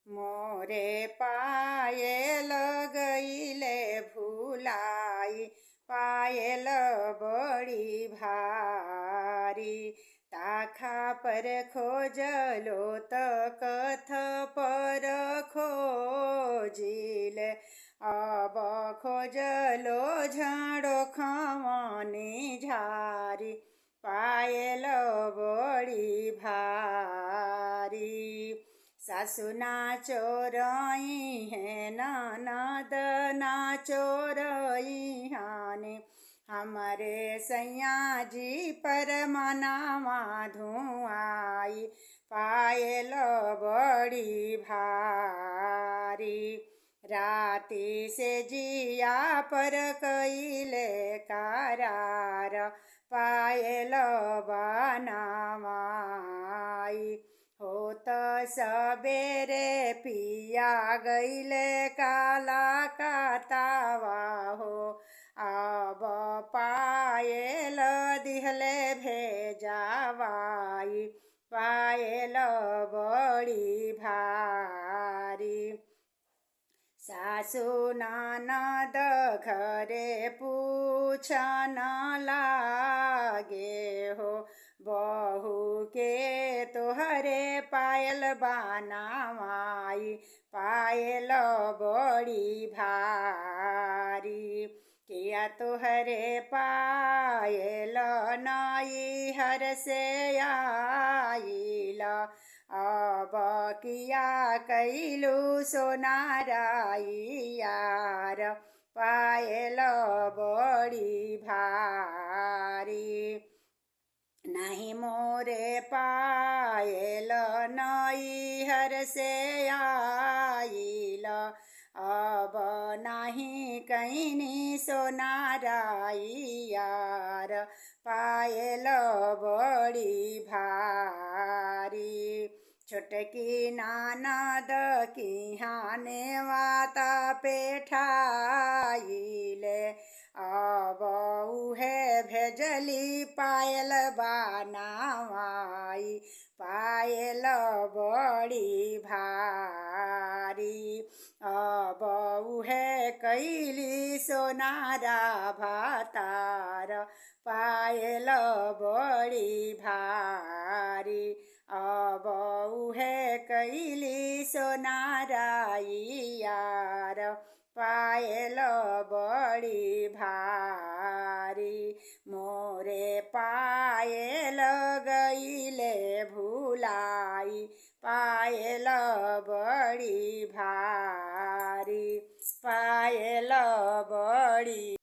मोरे पायल गईले भुलाई, पायल बड़ी भारी। ताखा पर खोजलो त कथ पर खोजिले, अब खोजलो झाड़ो खमनी झारी। पायल बड़ी भारी। सासु नाचो रही है, ननद नाचो रही हाने। हमारे सैया जी पर मनावा धुआई, पायल बड़ी भारी। राती से जिया पर कइले करार, पायल बनावाई। होत सबेरे पिया गईले काला कातावा हो, अब पायल दिहले भेजावाई, पायल बड़ी भारी। सासु ननद घरे पूछन लागे हो, बहू के तोहरे पायल बनावाई, पायल बड़ी भारी। किया तोहरे पायल नैहर से आइला, अब किया कैलू सोनाराई यार, पायल बड़ी भारी। नहीं मोरे पायल नैहर से आइला, अब नहीं कैनी सोनाराई यार, पायल बड़ी भारी। छोटकी ननद की हाने वाता पेठाइले, अब उहे भेजली पायल बनावाई, पायल बड़ी भारी। अब उहे कैली सोनारा भातार, पायल बड़ी भारी। अब उहे कैली सोनाराई यार, पायल बड़ी भारी। मोरे पायल गईले भुलाई, पायल बड़ी भारी, पायल बड़ी